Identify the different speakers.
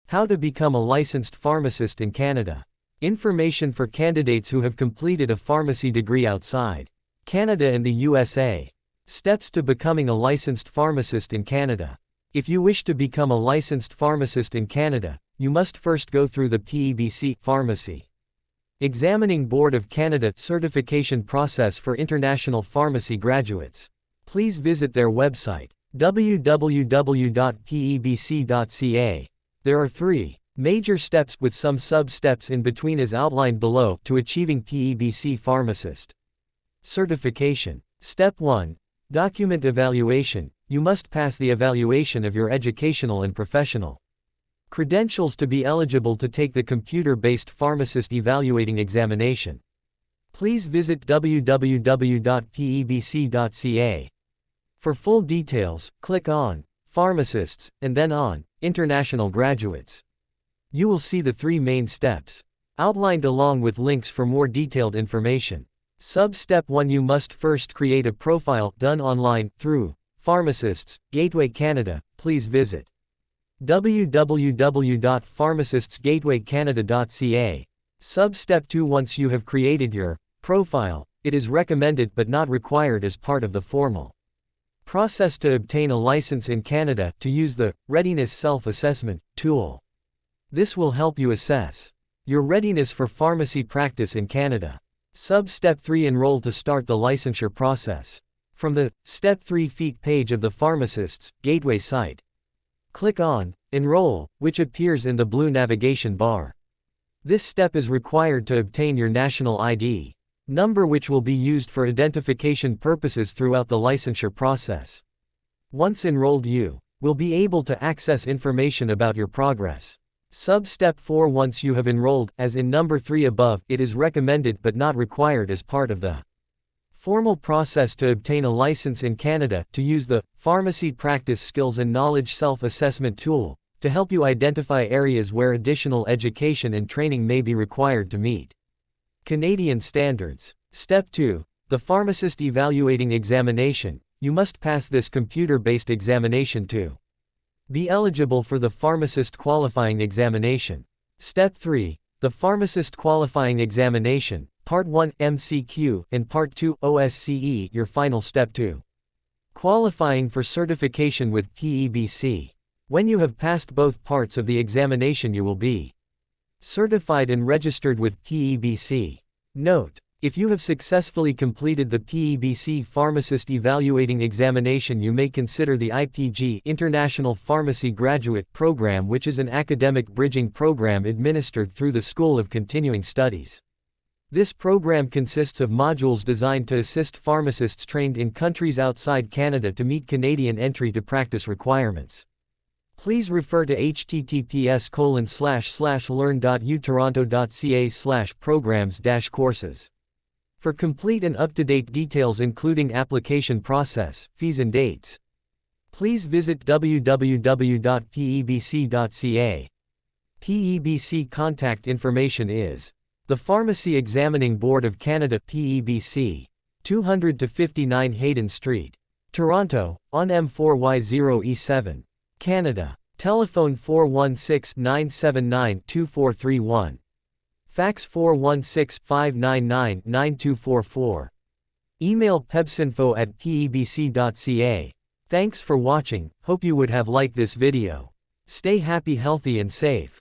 Speaker 1: How to become a licensed pharmacist in Canada. Information for candidates who have completed a pharmacy degree outside Canada and the USA. Steps to becoming a licensed pharmacist in Canada. If you wish to become a licensed pharmacist in Canada, you must first go through the PEBC Pharmacy Examining Board of Canada certification process for international pharmacy graduates. Please visit their website, www.pebc.ca. There are 3 major steps with some sub-steps in between as outlined below to achieving PEBC Pharmacist certification. Step 1. Document evaluation. You must pass the evaluation of your educational and professional credentials to be eligible to take the computer-based pharmacist evaluating examination. Please visit www.pebc.ca. For full details, click on Pharmacists, and then on International Graduates. You will see the 3 main steps outlined along with links for more detailed information. Sub-step 1. You must first create a profile done online through Pharmacists Gateway Canada. Please visit www.pharmacistsgatewaycanada.ca. Sub-step 2. Once you have created your profile, it is recommended but not required as part of the formal process to obtain a license in Canada to use the Readiness Self-Assessment tool. This will help you assess your readiness for pharmacy practice in Canada. Sub-step 3. Enroll to start the licensure process. From the Step 3 feet page of the Pharmacists Gateway site, click on Enroll, which appears in the blue navigation bar. This step is required to obtain your national ID number, which will be used for identification purposes throughout the licensure process. Once enrolled, you will be able to access information about your progress. Sub-step 4. Once you have enrolled, as in number 3 above, it is recommended but not required as part of the formal process to obtain a license in Canada to use the Pharmacy Practice Skills and Knowledge Self-Assessment tool to help you identify areas where additional education and training may be required to meet Canadian standards. Step 2. The Pharmacist Evaluating Examination. You must pass this computer-based examination to be eligible for the Pharmacist Qualifying Examination. Step 3. The Pharmacist Qualifying Examination, Part 1 MCQ and Part 2 OSCE. Your final step 2. Qualifying for certification with PEBC. When you have passed both parts of the examination, you will be certified and registered with PEBC. Note: if you have successfully completed the PEBC Pharmacist Evaluating Examination, you may consider the IPG International Pharmacy Graduate Program, which is an academic bridging program administered through the School of Continuing Studies. This program consists of modules designed to assist pharmacists trained in countries outside Canada to meet Canadian entry to practice requirements. Please refer to https://learn.utoronto.ca/programs-courses. For complete and up-to-date details including application process, fees and dates, please visit www.pebc.ca. PEBC contact information is the Pharmacy Examining Board of Canada PEBC, 200-59 Hayden Street, Toronto, on M4Y0E7. Canada. Telephone 416-979-2431. Fax 416-599-9244. Email pebsinfo@pebc.ca. Thanks for watching. Hope you would have liked this video. Stay happy, healthy and safe.